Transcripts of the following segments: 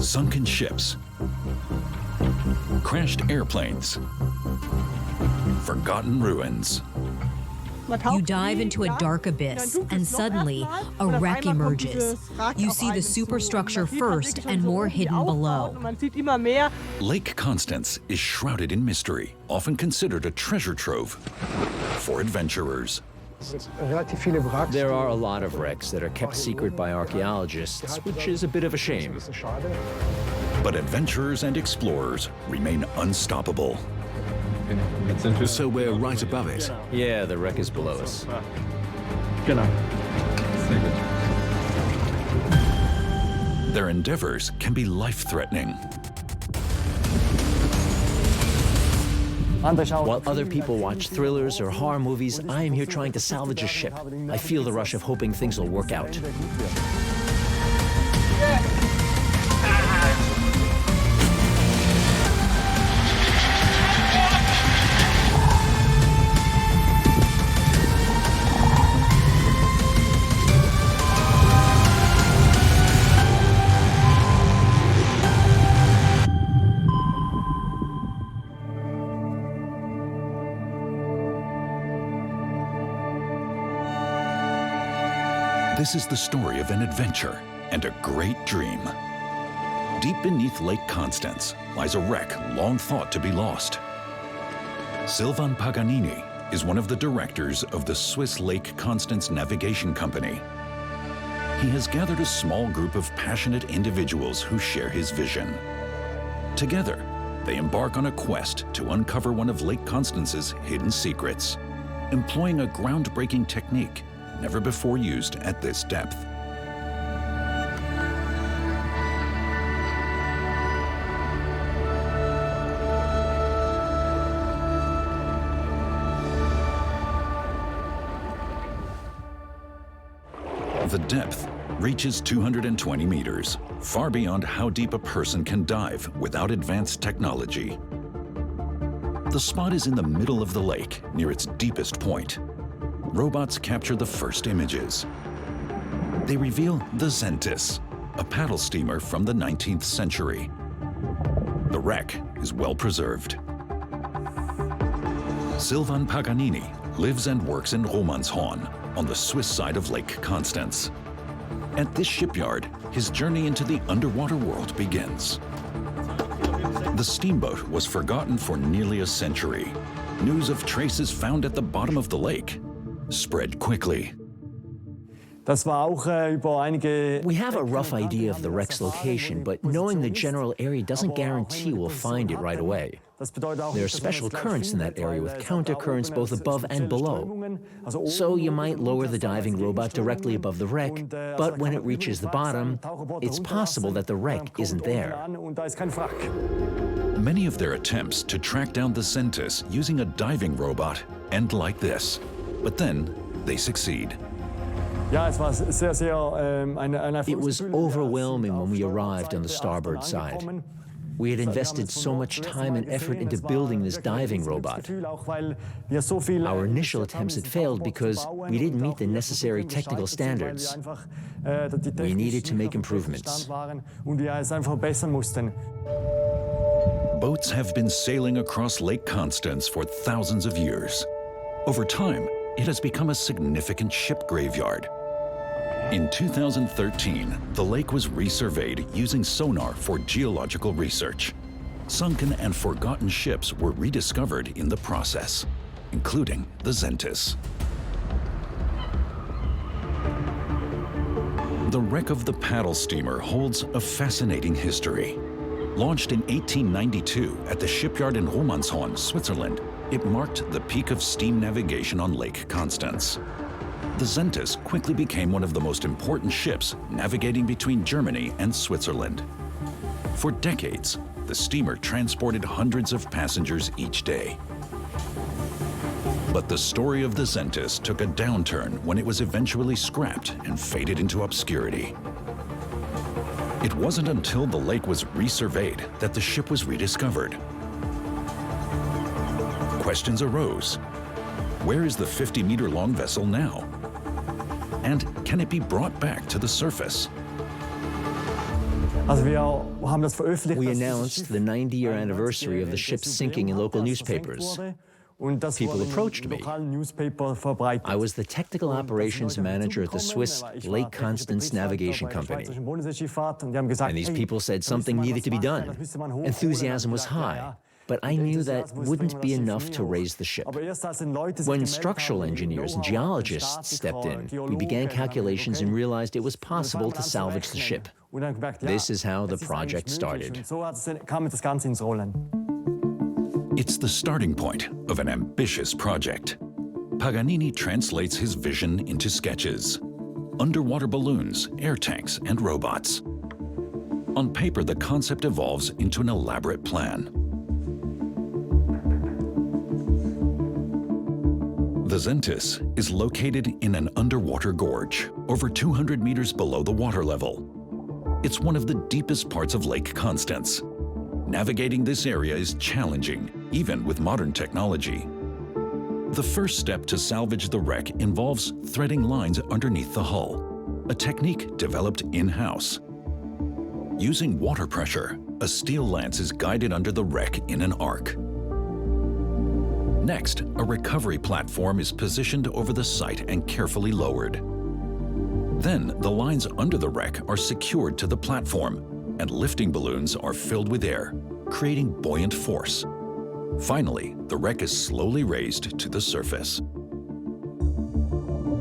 Sunken ships, crashed airplanes, forgotten ruins. You dive into a dark abyss, and suddenly, a wreck emerges. You see the superstructure first and more hidden below. Lake Constance is shrouded in mystery, often considered a treasure trove for adventurers. There are a lot of wrecks that are kept secret by archaeologists, which is a bit of a shame. But adventurers and explorers remain unstoppable. So we're right above it. Yeah, the wreck is below us. Their endeavors can be life-threatening. While other people watch thrillers or horror movies, I am here trying to salvage a ship. I feel the rush of hoping things will work out. This is the story of an adventure and a great dream. Deep beneath Lake Constance lies a wreck long thought to be lost. Silvan Paganini is one of the directors of the Swiss Lake Constance Navigation Company. He has gathered a small group of passionate individuals who share his vision. Together, they embark on a quest to uncover one of Lake Constance's hidden secrets, employing a groundbreaking technique never before used at this depth. The depth reaches 220 meters, far beyond how deep a person can dive without advanced technology. The spot is in the middle of the lake, near its deepest point. Robots capture the first images. They reveal the Säntis, a paddle steamer from the 19th century. The wreck is well preserved. Silvan Paganini lives and works in Romanshorn, on the Swiss side of Lake Constance. At this shipyard, his journey into the underwater world begins. The steamboat was forgotten for nearly a century. News of traces found at the bottom of the lake spread quickly. We have a rough idea of the wreck's location, but knowing the general area doesn't guarantee we'll find it right away. There are special currents in that area with countercurrents both above and below. So you might lower the diving robot directly above the wreck, but when it reaches the bottom, it's possible that the wreck isn't there. Many of their attempts to track down the Säntis using a diving robot end like this, but then they succeed. It was overwhelming when we arrived on the starboard side. We had invested so much time and effort into building this diving robot. Our initial attempts had failed because we didn't meet the necessary technical standards. We needed to make improvements. Boats have been sailing across Lake Constance for thousands of years. Over time, it has become a significant ship graveyard. In 2013, the lake was resurveyed using sonar for geological research. Sunken and forgotten ships were rediscovered in the process, including the Säntis. The wreck of the paddle steamer holds a fascinating history. Launched in 1892 at the shipyard in Romanshorn, Switzerland, it marked the peak of steam navigation on Lake Constance. The Säntis quickly became one of the most important ships navigating between Germany and Switzerland. For decades, the steamer transported hundreds of passengers each day. But the story of the Säntis took a downturn when it was eventually scrapped and faded into obscurity. It wasn't until the lake was resurveyed that the ship was rediscovered. Questions arose. Where is the 50-meter-long vessel now? And can it be brought back to the surface? We announced the 90-year anniversary of the ship's sinking in local newspapers. People approached me. I was the technical operations manager at the Swiss Lake Constance Navigation Company. And these people said something needed to be done. Enthusiasm was high, but I knew that wouldn't be enough to raise the ship. When structural engineers and geologists stepped in, we began calculations and realized it was possible to salvage the ship. This is how the project started. It's the starting point of an ambitious project. Paganini translates his vision into sketches. Underwater balloons, air tanks, and robots. On paper, the concept evolves into an elaborate plan. The Säntis is located in an underwater gorge, over 200 meters below the water level. It's one of the deepest parts of Lake Constance. Navigating this area is challenging, even with modern technology. The first step to salvage the wreck involves threading lines underneath the hull, a technique developed in-house. Using water pressure, a steel lance is guided under the wreck in an arc. Next, a recovery platform is positioned over the site and carefully lowered. Then, the lines under the wreck are secured to the platform, and lifting balloons are filled with air, creating buoyant force. Finally, the wreck is slowly raised to the surface.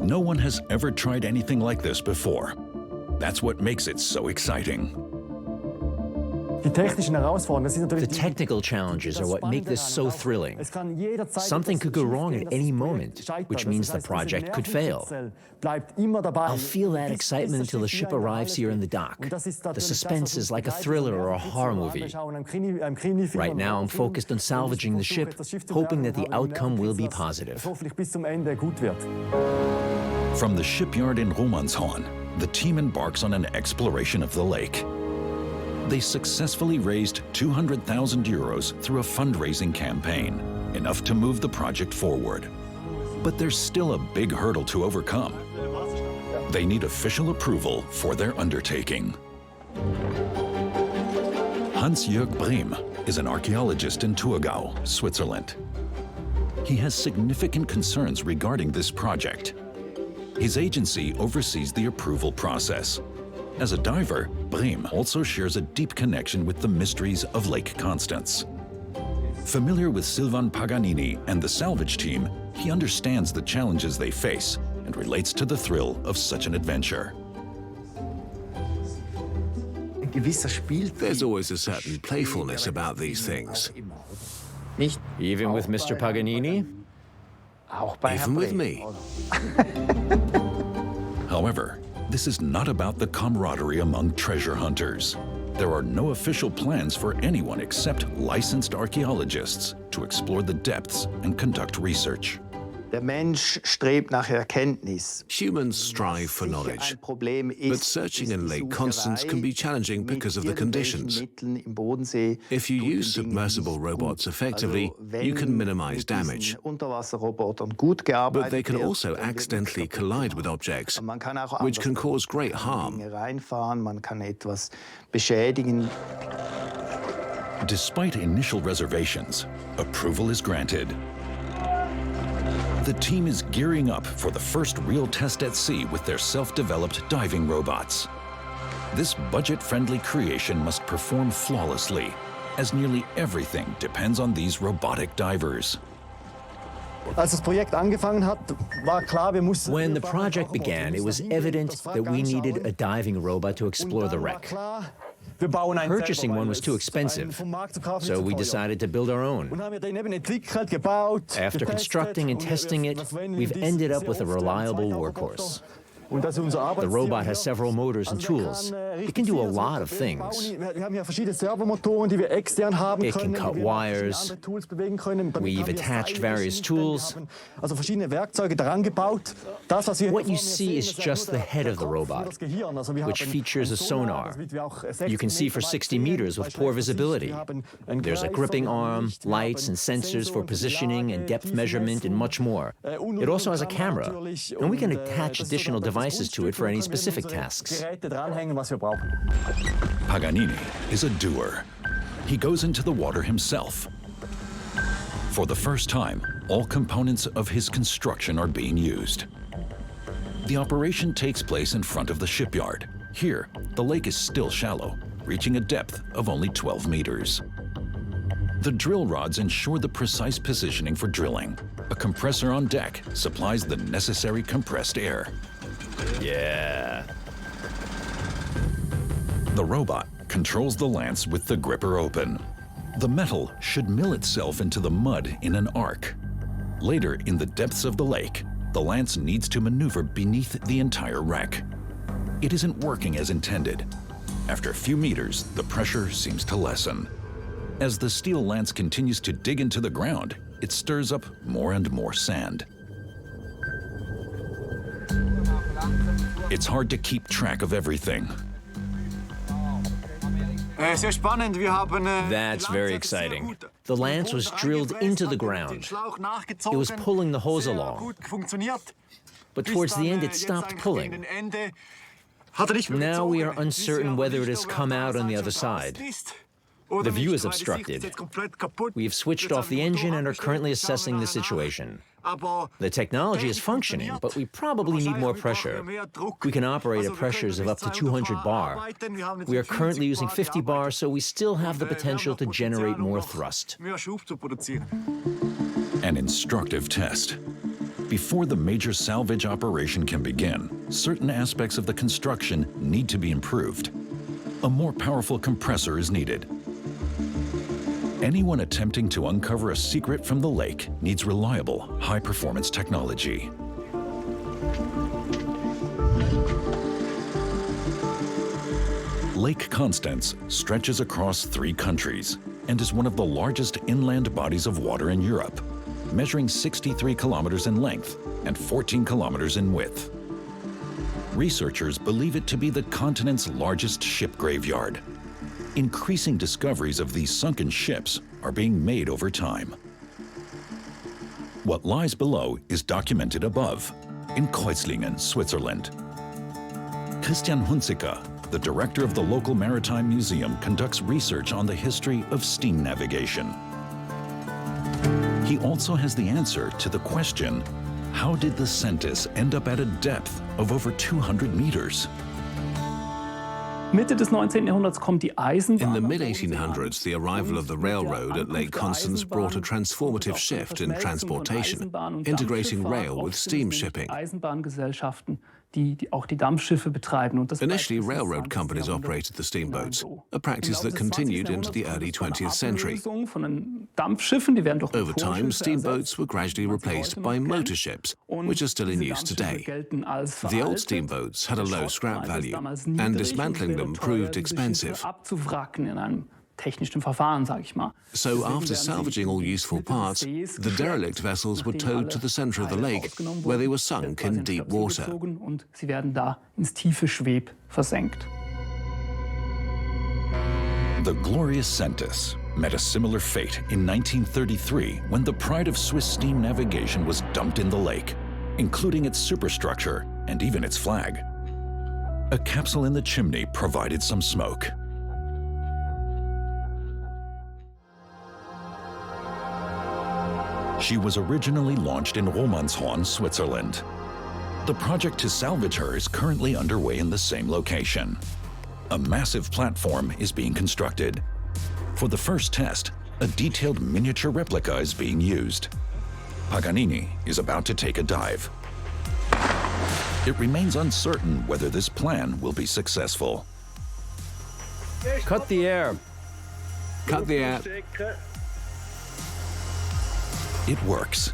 No one has ever tried anything like this before. That's what makes it so exciting. The technical challenges are what make this so thrilling. Something could go wrong at any moment, which means the project could fail. I'll feel that excitement until the ship arrives here in the dock. The suspense is like a thriller or a horror movie. Right now, I'm focused on salvaging the ship, hoping that the outcome will be positive. From the shipyard in Romanshorn, the team embarks on an exploration of the lake. They successfully raised 200,000 euros through a fundraising campaign, enough to move the project forward. But there's still a big hurdle to overcome. They need official approval for their undertaking. Hans-Jörg Brehm is an archaeologist in Thurgau, Switzerland. He has significant concerns regarding this project. His agency oversees the approval process. As a diver, Brehm also shares a deep connection with the mysteries of Lake Constance. Familiar with Silvan Paganini and the Salvage team, he understands the challenges they face and relates to the thrill of such an adventure. There's always a certain playfulness about these things. Even with Mr. Paganini? Even with me. However, this is not about the camaraderie among treasure hunters. There are no official plans for anyone except licensed archaeologists to explore the depths and conduct research. Humans strive for knowledge, but searching in Lake Constance can be challenging because of the conditions. If you use submersible robots effectively, you can minimize damage. But they can also accidentally collide with objects, which can cause great harm. Despite initial reservations, approval is granted. The team is gearing up for the first real test at sea with their self-developed diving robots. This budget-friendly creation must perform flawlessly, as nearly everything depends on these robotic divers. When the project began, it was evident that we needed a diving robot to explore the wreck. Purchasing one was too expensive, so we decided to build our own. After constructing and testing it, we've ended up with a reliable workhorse. The robot has several motors and tools. It can do a lot of things. It can cut wires. We've attached various tools. What you see is just the head of the robot, which features a sonar. You can see for 60 meters with poor visibility. There's a gripping arm, lights and sensors for positioning and depth measurement, and much more. It also has a camera, and we can attach additional devices devices to it for any specific tasks. Paganini is a doer. He goes into the water himself. For the first time, all components of his construction are being used. The operation takes place in front of the shipyard. Here, the lake is still shallow, reaching a depth of only 12 meters. The drill rods ensure the precise positioning for drilling. A compressor on deck supplies the necessary compressed air. Yeah. The robot controls the lance with the gripper open. The metal should mill itself into the mud in an arc. Later, in the depths of the lake, the lance needs to maneuver beneath the entire wreck. It isn't working as intended. After a few meters, the pressure seems to lessen. As the steel lance continues to dig into the ground, it stirs up more and more sand. It's hard to keep track of everything. That's very exciting. The lance was drilled into the ground. It was pulling the hose along. But towards the end, it stopped pulling. Now we are uncertain whether it has come out on the other side. The view is obstructed. We have switched off the engine and are currently assessing the situation. The technology is functioning, but we probably need more pressure. We can operate at pressures of up to 200 bar. We are currently using 50 bar, so we still have the potential to generate more thrust. An instructive test. Before the major salvage operation can begin, certain aspects of the construction need to be improved. A more powerful compressor is needed. Anyone attempting to uncover a secret from the lake needs reliable, high-performance technology. Lake Constance stretches across 3 countries and is one of the largest inland bodies of water in Europe, measuring 63 kilometers in length and 14 kilometers in width. Researchers believe it to be the continent's largest ship graveyard. Increasing discoveries of these sunken ships are being made over time. What lies below is documented above, in Kreuzlingen, Switzerland. Christian Hunziker, the director of the local maritime museum, conducts research on the history of steam navigation. He also has the answer to the question, how did the Säntis end up at a depth of over 200 meters? Mitte des 19. Jahrhunderts kommt die Eisenbahn. In the mid-1800s, the arrival of the railroad at Lake Constance brought a transformative shift in transportation, integrating rail with steam shipping. Eisenbahngesellschaften, die auch die Dampfschiffe betreiben. Und das Initially, railroad companies operated the steamboats, a practice that continued into the early 20th century. Over time, steamboats were gradually replaced by motor ships, which are still in use today. The old steamboats had a low scrap value, and dismantling them proved expensive. So after salvaging all useful parts, the derelict vessels were towed to the center of the lake, where they were sunk in deep water. The glorious Säntis met a similar fate in 1933 when the pride of Swiss steam navigation was dumped in the lake, including its superstructure and even its flag. A capsule in the chimney provided some smoke. She was originally launched in Romanshorn, Switzerland. The project to salvage her is currently underway in the same location. A massive platform is being constructed. For the first test, a detailed miniature replica is being used. Paganini is about to take a dive. It remains uncertain whether this plan will be successful. Cut the air. Cut the air. It works.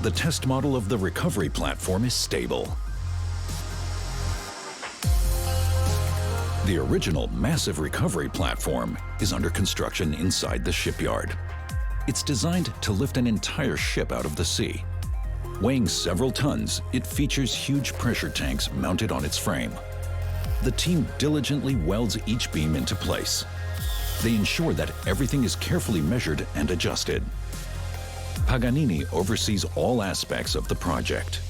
The test model of the recovery platform is stable. The original massive recovery platform is under construction inside the shipyard. It's designed to lift an entire ship out of the sea. Weighing several tons, it features huge pressure tanks mounted on its frame. The team diligently welds each beam into place. They ensure that everything is carefully measured and adjusted. Paganini oversees all aspects of the project.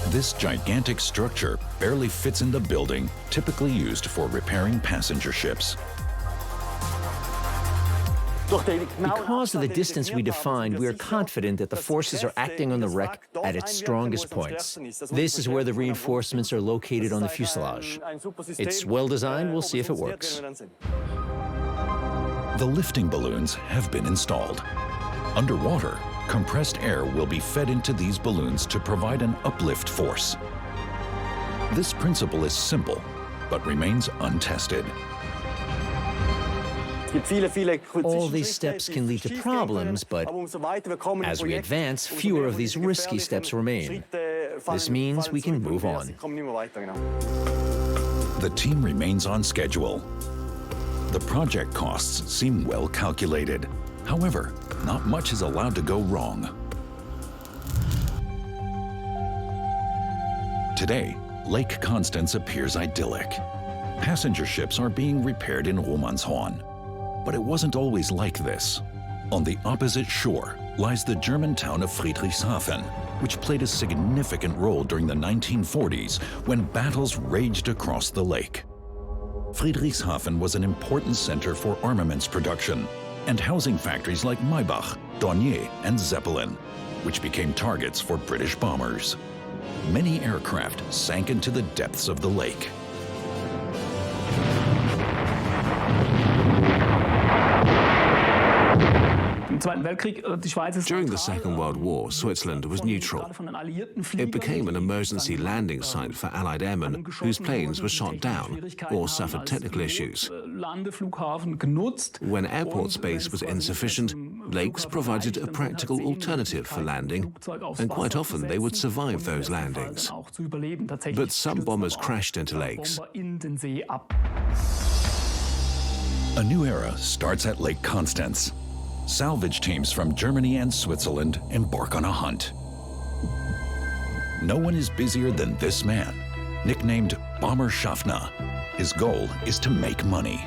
This gigantic structure barely fits in the building typically used for repairing passenger ships. Because of the distance we defined, we are confident that the forces are acting on the wreck at its strongest points. This is where the reinforcements are located on the fuselage. It's well designed, we'll see if it works. The lifting balloons have been installed. Underwater, compressed air will be fed into these balloons to provide an uplift force. This principle is simple, but remains untested. All these steps can lead to problems, but as we advance, fewer of these risky steps remain. This means we can move on. The team remains on schedule. The project costs seem well calculated. However, not much is allowed to go wrong. Today, Lake Constance appears idyllic. Passenger ships are being repaired in Romanshorn. But it wasn't always like this. On the opposite shore lies the German town of Friedrichshafen, which played a significant role during the 1940s when battles raged across the lake. Friedrichshafen was an important center for armaments production and housing factories like Maybach, Dornier, and Zeppelin, which became targets for British bombers. Many aircraft sank into the depths of the lake. During the Second World War, Switzerland was neutral. It became an emergency landing site for Allied airmen whose planes were shot down or suffered technical issues. When airport space was insufficient, lakes provided a practical alternative for landing, and quite often they would survive those landings. But some bombers crashed into lakes. A new era starts at Lake Constance. Salvage teams from Germany and Switzerland embark on a hunt. No one is busier than this man, nicknamed Bomber Schaffner. His goal is to make money.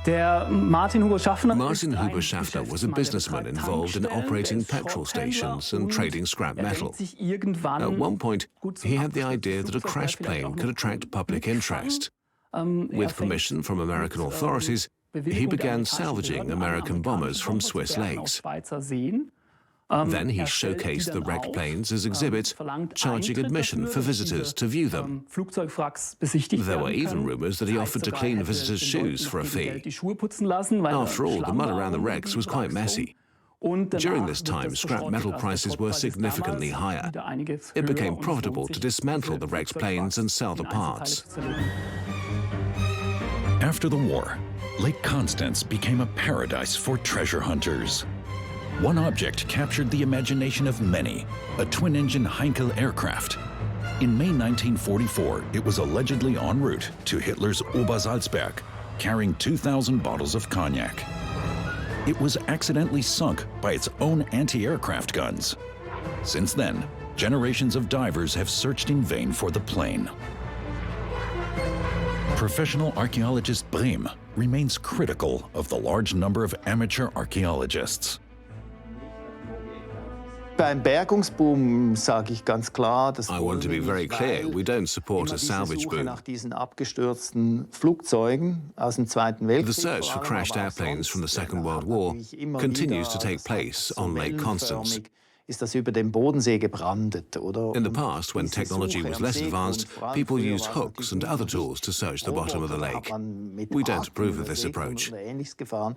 Martin Huber Schaffner was a businessman involved in operating petrol stations and trading scrap metal. At one point, he had the idea that a crash plane could attract public interest. With permission from American authorities, he began salvaging American bombers from Swiss lakes. Then he showcased the wrecked planes as exhibits, charging admission for visitors to view them. There were even rumors that he offered to clean visitors' shoes for a fee. After all, the mud around the wrecks was quite messy. During this time, scrap metal prices were significantly higher. It became profitable to dismantle the wrecked planes and sell the parts. After the war, Lake Constance became a paradise for treasure hunters. One object captured the imagination of many, a twin-engine Heinkel aircraft. In May 1944, it was allegedly en route to Hitler's Obersalzberg, carrying 2,000 bottles of cognac. It was accidentally sunk by its own anti-aircraft guns. Since then, generations of divers have searched in vain for the plane. Professional archaeologist Brehm remains critical of the large number of amateur archaeologists. I want to be very clear, we don't support a salvage boom. The search for crashed airplanes from the Second World War continues to take place on Lake Constance. In the past, when technology was less advanced, people used hooks and other tools to search the bottom of the lake. We don't approve of this approach.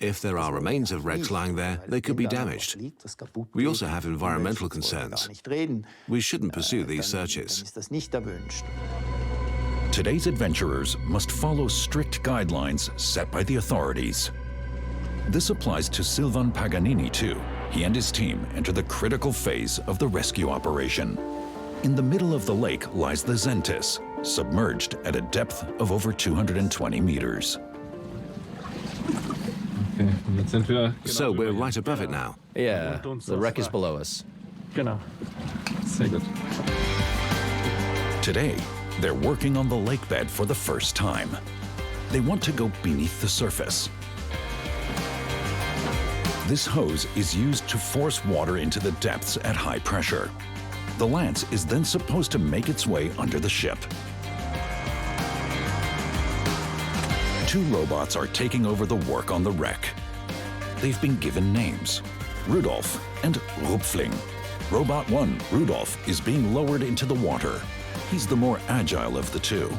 If there are remains of wrecks lying there, they could be damaged. We also have environmental concerns. We shouldn't pursue these searches. Today's adventurers must follow strict guidelines set by the authorities. This applies to Silvan Paganini too. He and his team enter the critical phase of the rescue operation. In the middle of the lake lies the Säntis, submerged at a depth of over 220 meters. So we're right above it now. Yeah, the wreck is below us. Today, they're working on the lake bed for the first time. They want to go beneath the surface. This hose is used to force water into the depths at high pressure. The lance is then supposed to make its way under the ship. Two robots are taking over the work on the wreck. They've been given names, Rudolf and Rupfling. Robot 1, Rudolf, is being lowered into the water. He's the more agile of the two.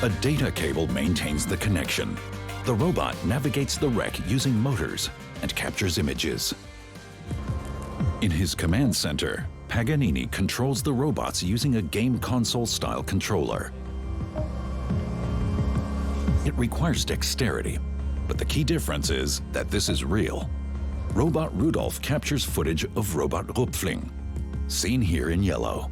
A data cable maintains the connection. The robot navigates the wreck using motors and captures images. In his command center, Paganini controls the robots using a game console-style controller. It requires dexterity, but the key difference is that this is real. Robot Rudolf captures footage of Robot Rupfling, seen here in yellow.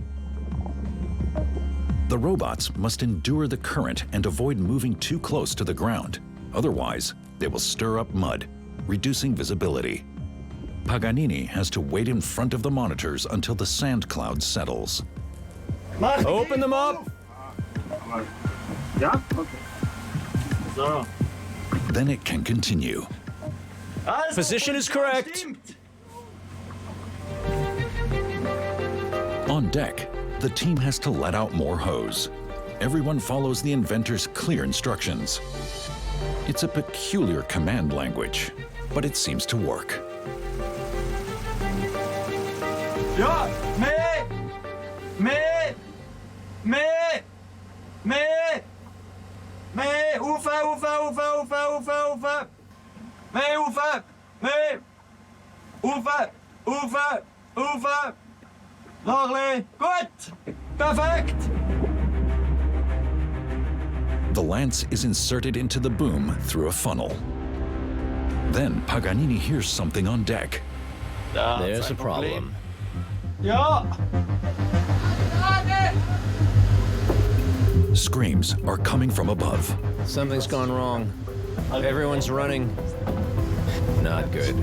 The robots must endure the current and avoid moving too close to the ground. Otherwise, they will stir up mud, reducing visibility. Paganini has to wait in front of the monitors until the sand cloud settles. Open them up! Yeah? Okay. So. Then it can continue. Position is correct. On deck, the team has to let out more hose. Everyone follows the inventor's clear instructions. It's a peculiar command language, but it seems to work. Ja, mee! Ufe! Mee, Ufe! Mee! Ufe! Lovely! Good! Perfect! The lance is inserted into the boom through a funnel. Then Paganini hears something on deck. There's a problem. Ja! Screams are coming from above. Something's gone wrong. Everyone's running. Not good.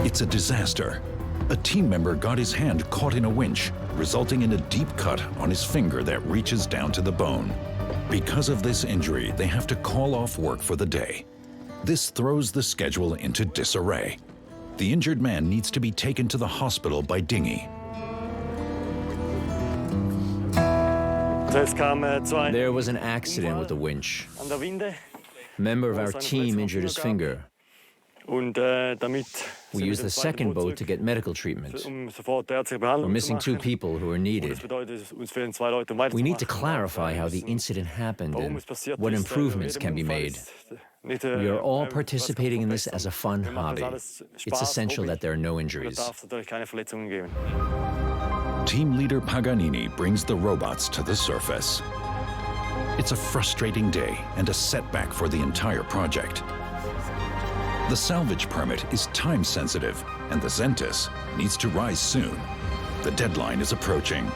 It's a disaster. A team member got his hand caught in a winch, resulting in a deep cut on his finger that reaches down to the bone. Because of this injury, they have to call off work for the day. This throws the schedule into disarray. The injured man needs to be taken to the hospital by dinghy. There was an accident with the winch. A member of our team injured his finger. We used the second boat to get medical treatment. We're missing 2 people who are needed. We need to clarify how the incident happened and what improvements can be made. We are all participating in this as a fun hobby. It's essential that there are no injuries. Team leader Paganini brings the robots to the surface. It's a frustrating day and a setback for the entire project. The salvage permit is time-sensitive, and the Säntis needs to rise soon. The deadline is approaching.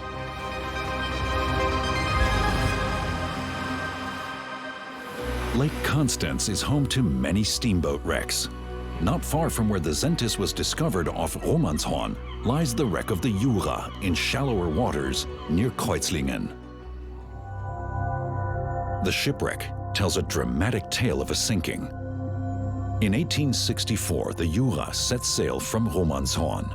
Lake Constance is home to many steamboat wrecks. Not far from where the Säntis was discovered off Romanshorn lies the wreck of the Jura in shallower waters near Kreuzlingen. The shipwreck tells a dramatic tale of a sinking. In 1864, the Jura sets sail from Romanshorn.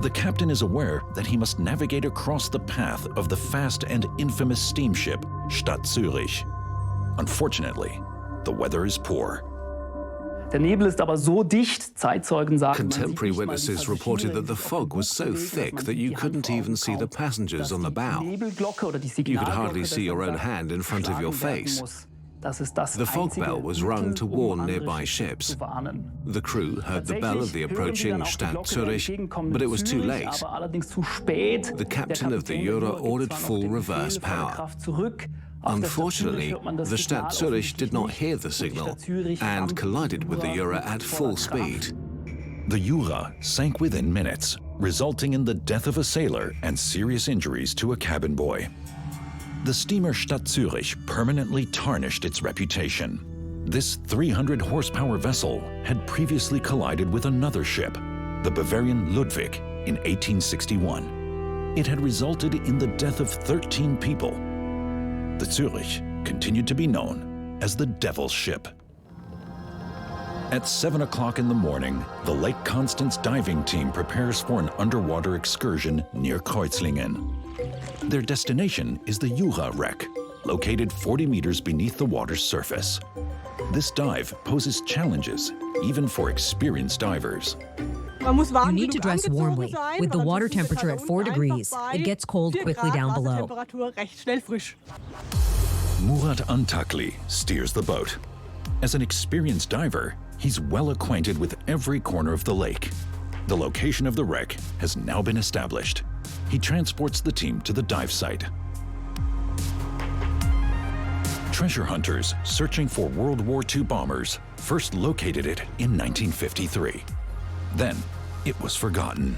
The captain is aware that he must navigate across the path of the fast and infamous steamship Stadt Zürich. Unfortunately, the weather is poor. Der Nebel ist aber so dicht, Zeitzeugen sagen, Contemporary witnesses reported that the fog was so thick that you couldn't even see the passengers on the bow. You could hardly see your own hand in front of your face. The fog bell was rung to warn nearby ships. The crew heard the bell of the approaching Stadt Zürich, but it was too late. The captain of the Jura ordered full reverse power. Unfortunately, the Stadt Zürich did not hear the signal and collided with the Jura at full speed. The Jura sank within minutes, resulting in the death of a sailor and serious injuries to a cabin boy. The steamer Stadt Zürich permanently tarnished its reputation. This 300-horsepower vessel had previously collided with another ship, the Bavarian Ludwig, in 1861. It had resulted in the death of 13 people. The Zürich continued to be known as the Devil's Ship. At 7 o'clock in the morning, the Lake Constance diving team prepares for an underwater excursion near Kreuzlingen. Their destination is the Jura wreck, located 40 meters beneath the water's surface. This dive poses challenges, even for experienced divers. You need to dress warmly. With the water temperature at 4 degrees, it gets cold quickly down below. Murat Antakli steers the boat. As an experienced diver, he's well acquainted with every corner of the lake. The location of the wreck has now been established. He transports the team to the dive site. Treasure hunters searching for World War II bombers first located it in 1953. Then, it was forgotten.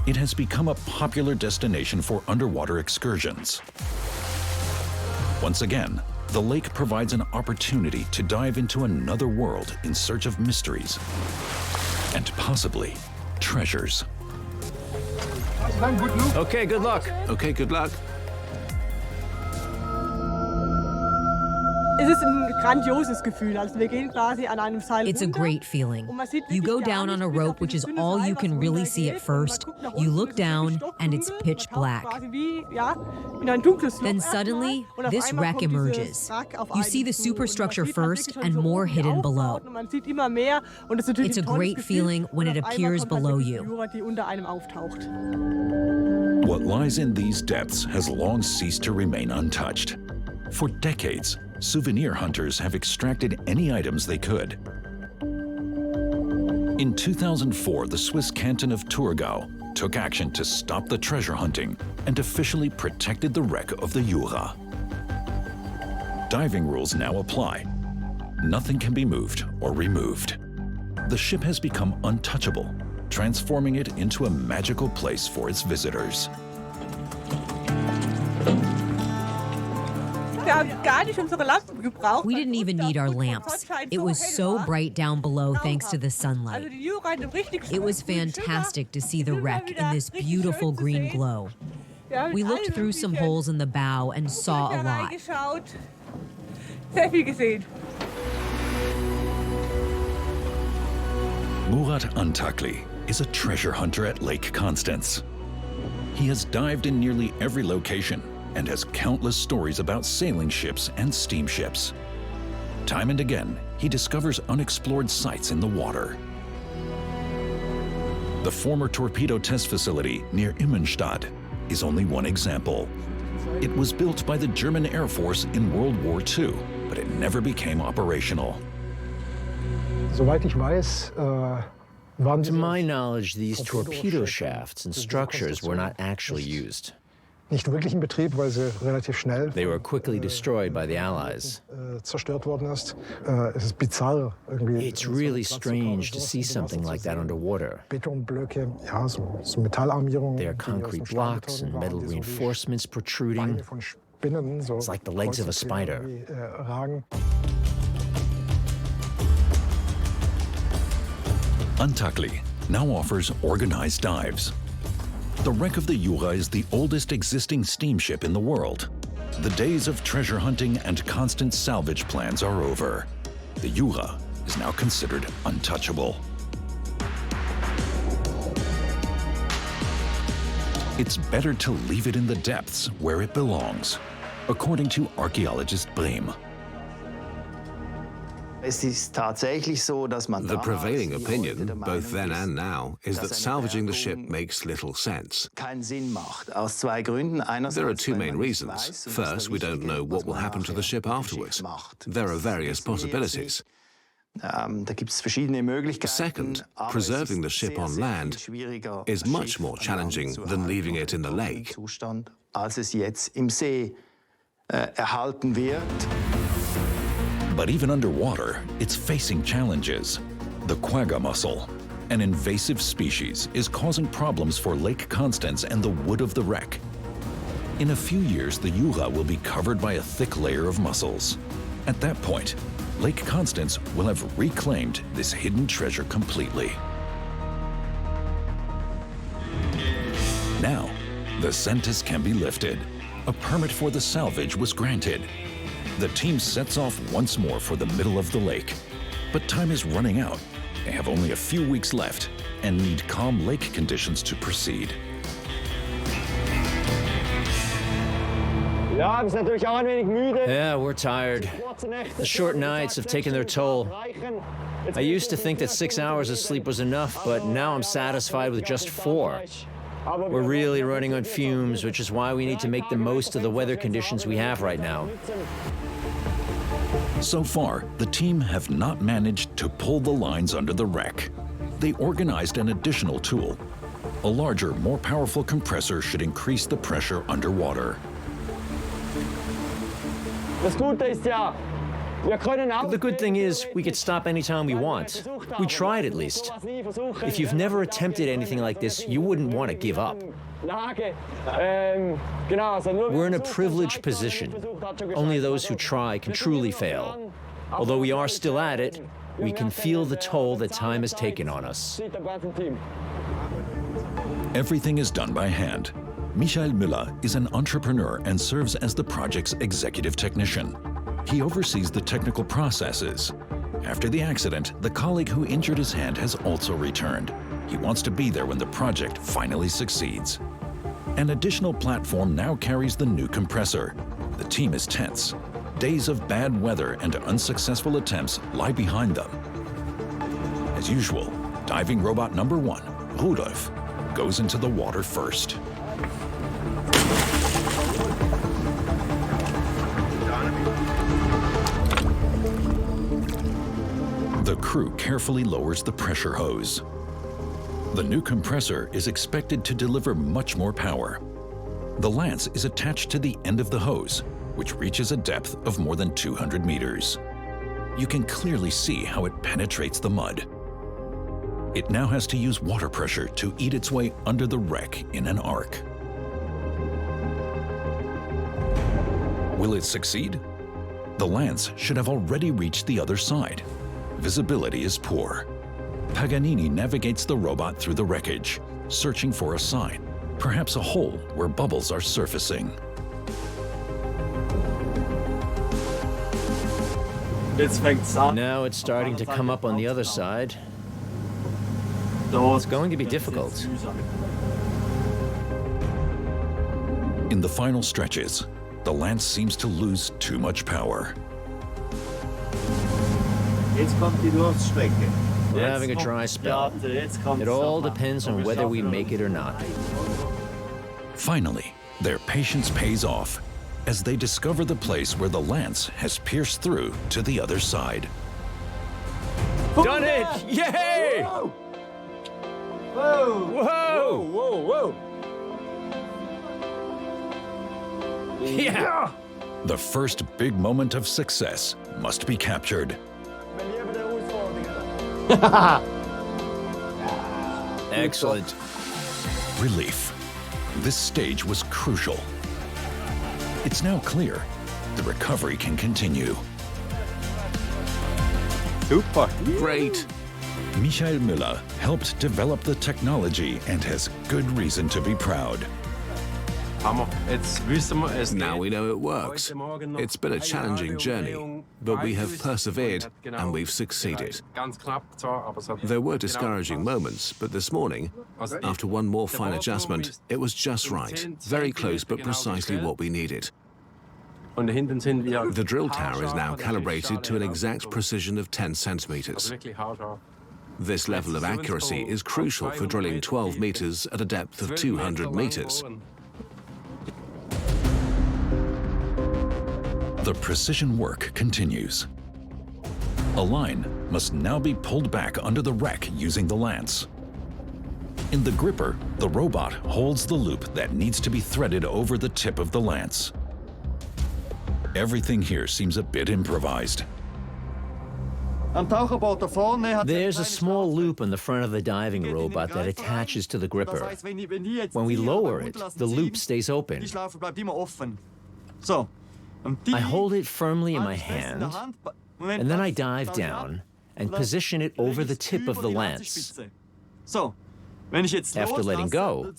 It has become a popular destination for underwater excursions. Once again, the lake provides an opportunity to dive into another world in search of mysteries and possibly treasures. Okay, good luck. Okay, good luck. It's a great feeling. You go down on a rope, which is all you can really see at first. You look down, and it's pitch black. Then suddenly, this wreck emerges. You see the superstructure first and more hidden below. It's a great feeling when it appears below you. What lies in these depths has long ceased to remain untouched. For decades, souvenir hunters have extracted any items they could. In 2004, the Swiss canton of Thurgau took action to stop the treasure hunting and officially protected the wreck of the Jura. Diving rules now apply. Nothing can be moved or removed. The ship has become untouchable, transforming it into a magical place for its visitors. We didn't even need our lamps. It was so bright down below thanks to the sunlight. It was fantastic to see the wreck in this beautiful green glow. We looked through some holes in the bow and saw a lot. Murat Antakli is a treasure hunter at Lake Constance. He has dived in nearly every location and has countless stories about sailing ships and steamships. Time and again, he discovers unexplored sites in the water. The former torpedo test facility near Immenstadt is only one example. It was built by the German Air Force in World War II, but it never became operational. To my knowledge, these torpedo shafts and structures were not actually used. They were quickly destroyed by the Allies. It's really strange to see something like that underwater. There are concrete blocks and metal reinforcements protruding. It's like the legs of a spider. Antakli now offers organized dives. The wreck of the Jura is the oldest existing steamship in the world. The days of treasure hunting and constant salvage plans are over. The Jura is now considered untouchable. It's better to leave it in the depths where it belongs, according to archaeologist Brehm. The prevailing opinion, both then and now, is that salvaging the ship makes little sense. There are two main reasons. First, we don't know what will happen to the ship afterwards. There are various possibilities. Second, preserving the ship on land is much more challenging than leaving it in the lake. But even underwater, it's facing challenges. The quagga mussel, an invasive species, is causing problems for Lake Constance and the wood of the wreck. In a few years, the Jura will be covered by a thick layer of mussels. At that point, Lake Constance will have reclaimed this hidden treasure completely. Now, the Säntis can be lifted. A permit for the salvage was granted. The team sets off once more for the middle of the lake. But time is running out. They have only a few weeks left and need calm lake conditions to proceed. Yeah, we're tired. The short nights have taken their toll. I used to think that 6 hours of sleep was enough, but now I'm satisfied with just 4. We're really running on fumes, which is why we need to make the most of the weather conditions we have right now. So far, the team have not managed to pull the lines under the wreck. They organized an additional tool. A larger, more powerful compressor should increase the pressure underwater. The good thing is, we could stop anytime we want. We tried at least. If you've never attempted anything like this, you wouldn't want to give up. We're in a privileged position. Only those who try can truly fail. Although we are still at it, we can feel the toll that time has taken on us. Everything is done by hand. Michael Müller is an entrepreneur and serves as the project's executive technician. He oversees the technical processes. After the accident, the colleague who injured his hand has also returned. He wants to be there when the project finally succeeds. An additional platform now carries the new compressor. The team is tense. Days of bad weather and unsuccessful attempts lie behind them. As usual, diving robot number 1, Rudolf, goes into the water first. The crew carefully lowers the pressure hose. The new compressor is expected to deliver much more power. The lance is attached to the end of the hose, which reaches a depth of more than 200 meters. You can clearly see how it penetrates the mud. It now has to use water pressure to eat its way under the wreck in an arc. Will it succeed? The lance should have already reached the other side. Visibility is poor. Paganini navigates the robot through the wreckage, searching for a sign, perhaps a hole where bubbles are surfacing. Now it's starting to come up on the other side. It's going to be difficult. In the final stretches, the lance seems to lose too much power. We're having a dry spell. It all depends on whether we make it or not. Finally, their patience pays off as they discover the place where the lance has pierced through to the other side. Done it! Yay! Whoa! Whoa! Whoa! Yeah! The first big moment of success must be captured. Excellent. Relief. This stage was crucial. It's now clear the recovery can continue. Super! Great. Michael Müller helped develop the technology and has good reason to be proud. Now we know it works. It's been a challenging journey, but we have persevered and we've succeeded. There were discouraging moments, but this morning, after one more fine adjustment, it was just right. Very close, but precisely what we needed. The drill tower is now calibrated to an exact precision of 10 centimeters. This level of accuracy is crucial for drilling 12 meters at a depth of 200 meters. The precision work continues. A line must now be pulled back under the wreck using the lance. In the gripper, the robot holds the loop that needs to be threaded over the tip of the lance. Everything here seems a bit improvised. There's a small loop on the front of the diving robot that attaches to the gripper. When we lower it, the loop stays open. I hold it firmly in my hand, and then I dive down and position it over the tip of the lance. After letting go,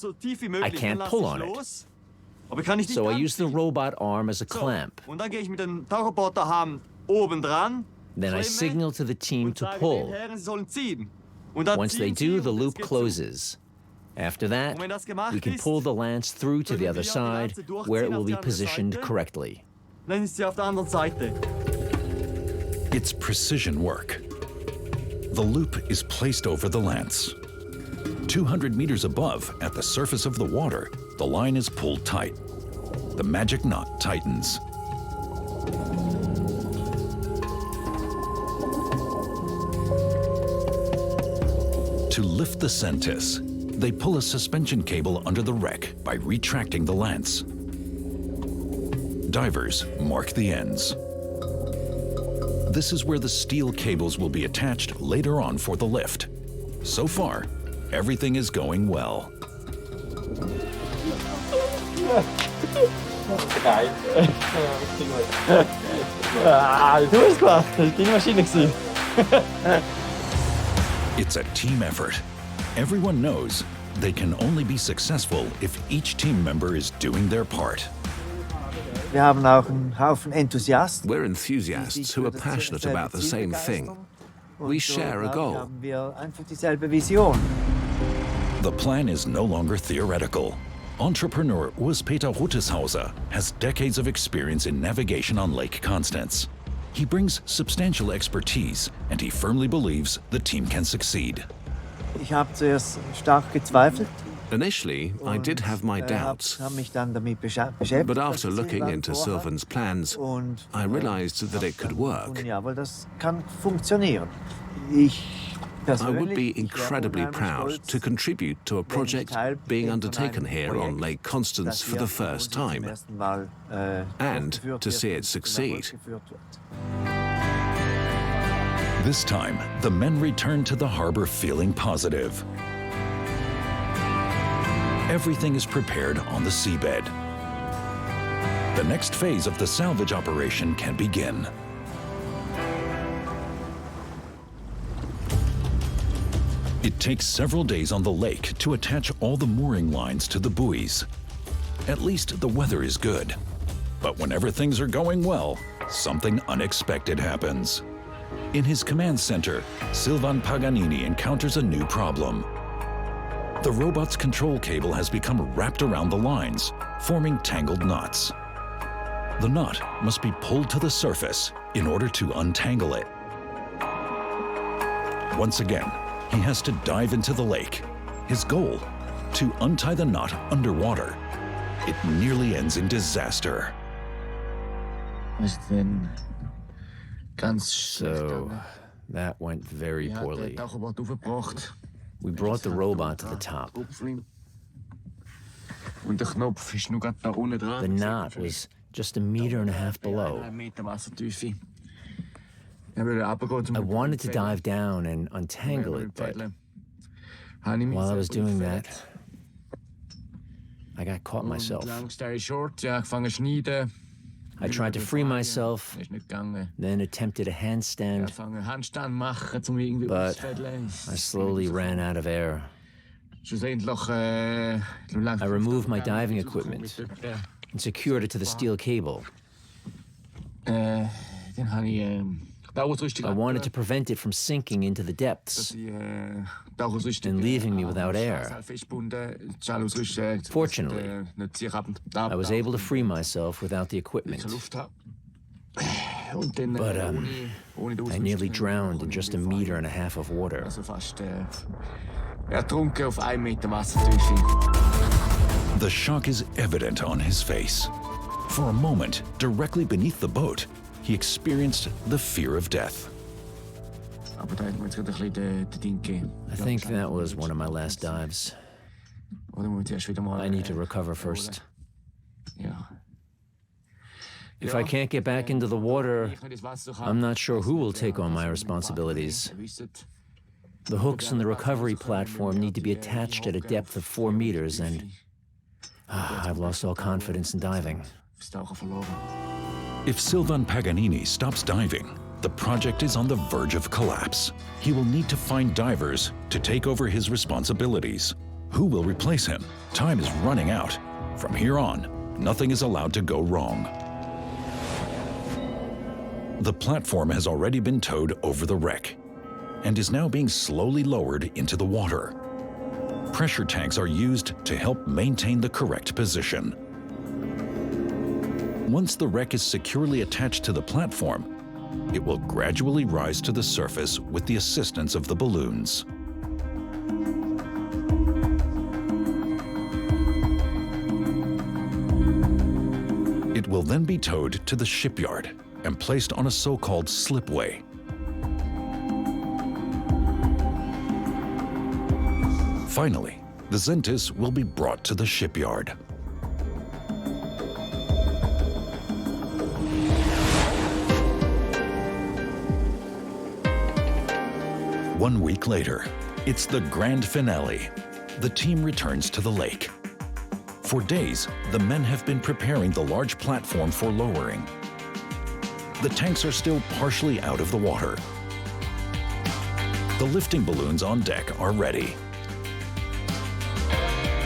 I can't pull on it. So I use the robot arm as a clamp. Then I signal to the team to pull. Once they do, the loop closes. After that, we can pull the lance through to the other side, where it will be positioned correctly. It's precision work. The loop is placed over the lance. 200 meters above, at the surface of the water, the line is pulled tight. The magic knot tightens. To lift the Säntis, they pull a suspension cable under the wreck by retracting the lance. Divers mark the ends. This is where the steel cables will be attached later on for the lift. So far, everything is going well. It's a team effort. Everyone knows they can only be successful if each team member is doing their part. We're enthusiasts who are passionate about the same thing. We share a goal. The plan is no longer theoretical. Entrepreneur Urs-Peter Rutteshauser has decades of experience in navigation on Lake Constance. He brings substantial expertise, and he firmly believes the team can succeed. Initially, I did have my doubts, but after looking into Silvan's plans, I realized that it could work. I would be incredibly proud to contribute to a project being undertaken here on Lake Constance for the first time, and to see it succeed. This time, the men return to the harbor feeling positive. Everything is prepared on the seabed. The next phase of the salvage operation can begin. It takes several days on the lake to attach all the mooring lines to the buoys. At least the weather is good. But whenever things are going well, something unexpected happens. In his command center, Silvan Paganini encounters a new problem. The robot's control cable has become wrapped around the lines, forming tangled knots. The knot must be pulled to the surface in order to untangle it. Once again, he has to dive into the lake. His goal, to untie the knot underwater. It nearly ends in disaster. So, that went very poorly. We brought the robot to the top. The knot was just 1.5 meters below. I wanted to dive down and untangle it, but while I was doing that, I got caught myself. I tried to free myself, then attempted a handstand, but I slowly ran out of air. I removed my diving equipment and secured it to the steel cable. I wanted to prevent it from sinking into the depths and leaving me without air. Fortunately, I was able to free myself without the equipment. But I nearly drowned in just 1.5 meters of water. The shock is evident on his face. For a moment, directly beneath the boat, he experienced the fear of death. I think that was one of my last dives. I need to recover first. If I can't get back into the water, I'm not sure who will take on my responsibilities. The hooks on the recovery platform need to be attached at a depth of 4 meters, and I've lost all confidence in diving. If Silvan Paganini stops diving, the project is on the verge of collapse. He will need to find divers to take over his responsibilities. Who will replace him? Time is running out. From here on, nothing is allowed to go wrong. The platform has already been towed over the wreck and is now being slowly lowered into the water. Pressure tanks are used to help maintain the correct position. Once the wreck is securely attached to the platform, it will gradually rise to the surface with the assistance of the balloons. It will then be towed to the shipyard and placed on a so-called slipway. Finally, the Säntis will be brought to the shipyard. One week later, it's the grand finale. The team returns to the lake. For days, the men have been preparing the large platform for lowering. The tanks are still partially out of the water. The lifting balloons on deck are ready.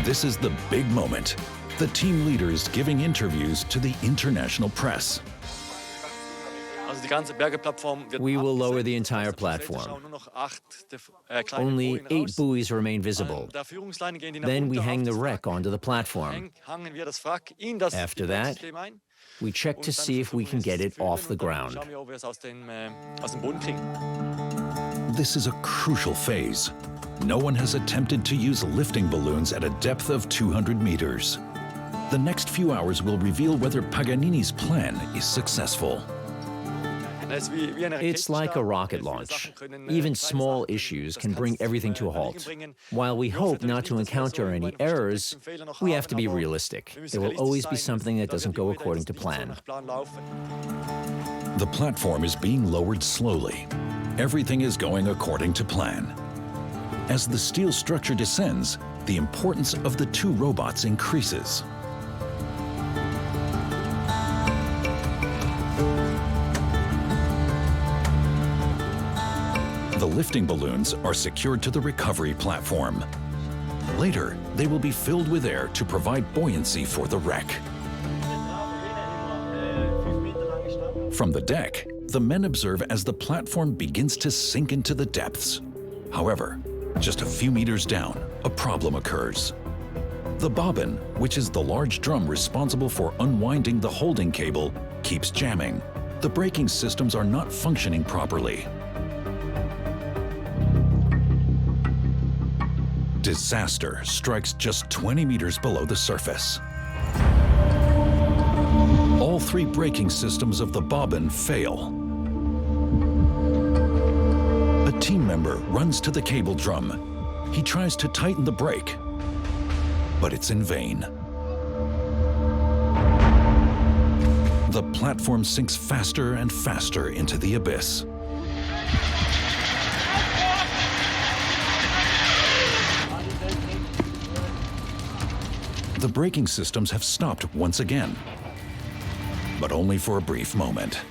This is the big moment. The team leader is giving interviews to the international press. We will lower the entire platform. Only 8 buoys remain visible. Then we hang the wreck onto the platform. After that, we check to see if we can get it off the ground. This is a crucial phase. No one has attempted to use lifting balloons at a depth of 200 meters. The next few hours will reveal whether Paganini's plan is successful. It's like a rocket launch. Even small issues can bring everything to a halt. While we hope not to encounter any errors, we have to be realistic. There will always be something that doesn't go according to plan. The platform is being lowered slowly. Everything is going according to plan. As the steel structure descends, the importance of the 2 robots increases. The lifting balloons are secured to the recovery platform. Later, they will be filled with air to provide buoyancy for the wreck. From the deck, the men observe as the platform begins to sink into the depths. However, just a few meters down, a problem occurs. The bobbin, which is the large drum responsible for unwinding the holding cable, keeps jamming. The braking systems are not functioning properly. Disaster strikes just 20 meters below the surface. All 3 braking systems of the bobbin fail. A team member runs to the cable drum. He tries to tighten the brake, but it's in vain. The platform sinks faster and faster into the abyss. The braking systems have stopped once again, but only for a brief moment.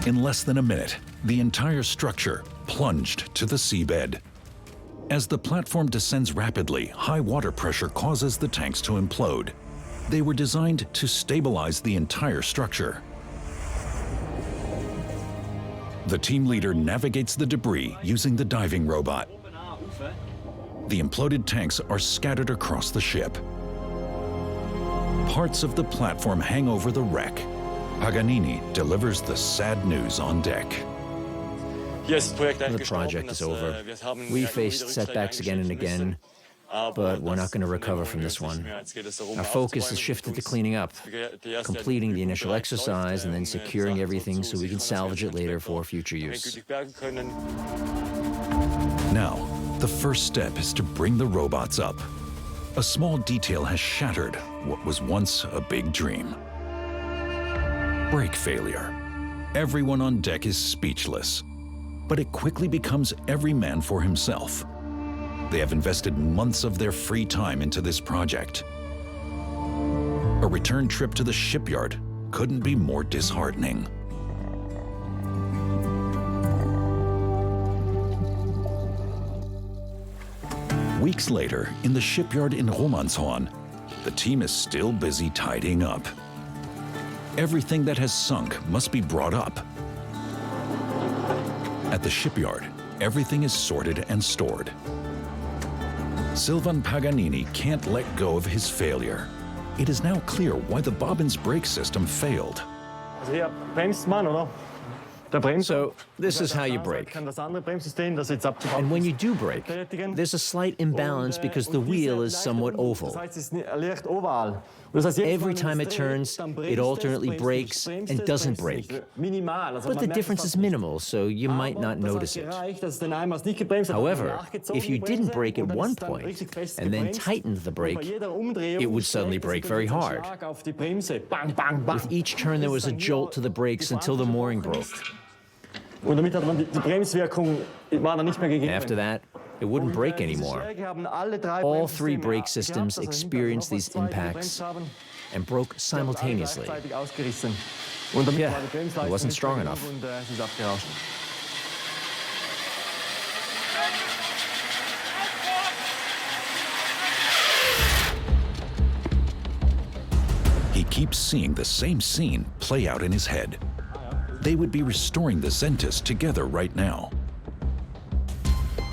In less than a minute, the entire structure plunged to the seabed. As the platform descends rapidly, high water pressure causes the tanks to implode. They were designed to stabilize the entire structure. The team leader navigates the debris using the diving robot. The imploded tanks are scattered across the ship. Parts of the platform hang over the wreck. Paganini delivers the sad news on deck. The project is over. We faced setbacks again and again, but we're not going to recover from this one. Our focus is shifted to cleaning up, completing the initial exercise, and then securing everything so we can salvage it later for future use. Now, the first step is to bring the robots up. A small detail has shattered what was once a big dream. Brake failure. Everyone on deck is speechless, but it quickly becomes every man for himself. They have invested months of their free time into this project. A return trip to the shipyard couldn't be more disheartening. Weeks later, in the shipyard in Romanshorn, the team is still busy tidying up. Everything that has sunk must be brought up. At the shipyard, everything is sorted and stored. Silvan Paganini can't let go of his failure. It is now clear why the bobbin's brake system failed. So this is how you brake. And when you do brake, there's a slight imbalance because the wheel is somewhat oval. Every time it turns, it alternately brakes and doesn't brake. But the difference is minimal, so you might not notice it. However, if you didn't brake at one point and then tightened the brake, it would suddenly brake very hard. With each turn, there was a jolt to the brakes until the mooring broke. After that, it wouldn't brake anymore. All three brake systems experienced these impacts and broke simultaneously. Yeah, it wasn't strong enough. He keeps seeing the same scene play out in his head. They would be restoring the Säntis together right now.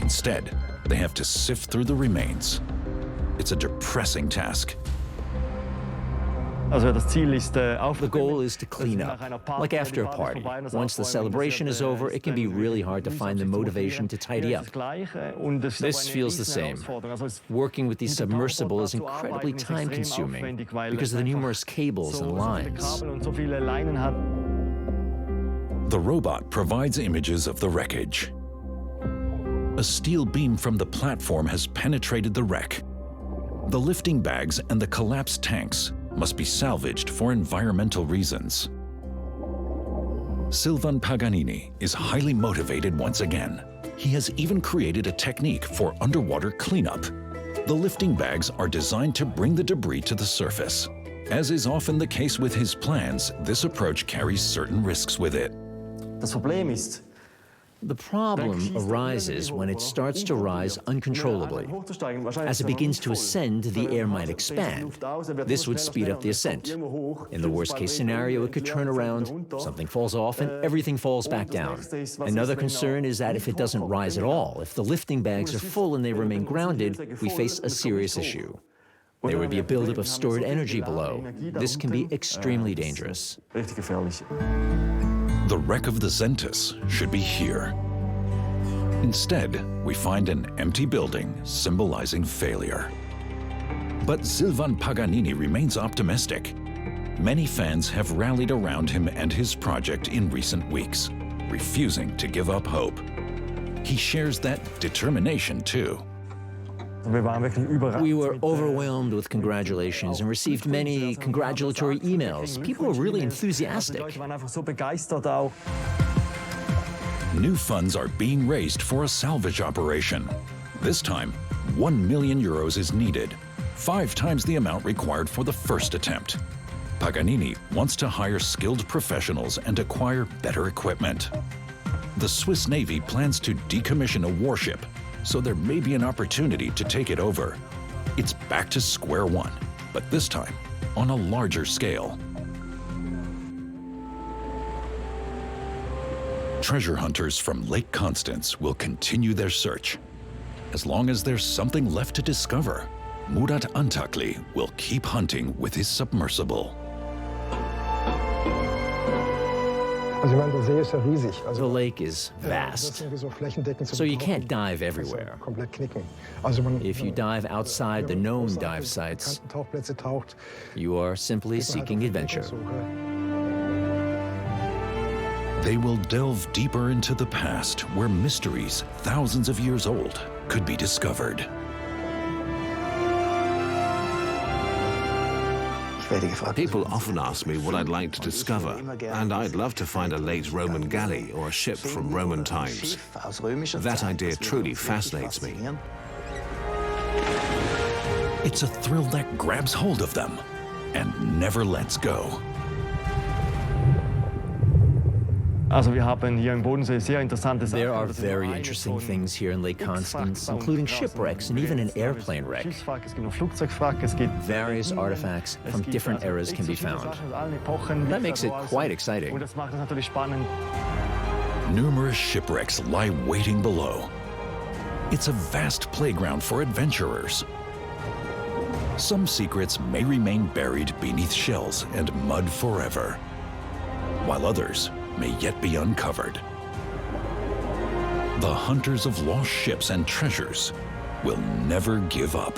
Instead, they have to sift through the remains. It's a depressing task. The goal is to clean up, like after a party. Once the celebration is over, it can be really hard to find the motivation to tidy up. This feels the same. Working with the submersible is incredibly time-consuming because of the numerous cables and lines. The robot provides images of the wreckage. A steel beam from the platform has penetrated the wreck. The lifting bags and the collapsed tanks must be salvaged for environmental reasons. Silvan Paganini is highly motivated once again. He has even created a technique for underwater cleanup. The lifting bags are designed to bring the debris to the surface. As is often the case with his plans, this approach carries certain risks with it. The problem arises when it starts to rise uncontrollably. As it begins to ascend, the air might expand. This would speed up the ascent. In the worst-case scenario, it could turn around, something falls off, and everything falls back down. Another concern is that if it doesn't rise at all, if the lifting bags are full and they remain grounded, we face a serious issue. There would be a buildup of stored energy below. This can be extremely dangerous. The wreck of the Säntis should be here. Instead, we find an empty building symbolizing failure. But Silvan Paganini remains optimistic. Many fans have rallied around him and his project in recent weeks, refusing to give up hope. He shares that determination too. We were overwhelmed with congratulations and received many congratulatory emails. People were really enthusiastic. New funds are being raised for a salvage operation. This time, €1 million is needed, 5 times the amount required for the first attempt. Paganini wants to hire skilled professionals and acquire better equipment. The Swiss Navy plans to decommission a warship, so there may be an opportunity to take it over. It's back to square one, but this time on a larger scale. Treasure hunters from Lake Constance will continue their search. As long as there's something left to discover, Murat Antakli will keep hunting with his submersible. The lake is vast, so you can't dive everywhere. If you dive outside the known dive sites, you are simply seeking adventure. They will delve deeper into the past where mysteries thousands of years old could be discovered. People often ask me what I'd like to discover, and I'd love to find a late Roman galley or a ship from Roman times. That idea truly fascinates me. It's a thrill that grabs hold of them and never lets go. There are very interesting things here in Lake Constance, including shipwrecks and even an airplane wreck. Various artifacts from different eras can be found. That makes it quite exciting. Numerous shipwrecks lie waiting below. It's a vast playground for adventurers. Some secrets may remain buried beneath shells and mud forever, while others may yet be uncovered. The hunters of lost ships and treasures will never give up.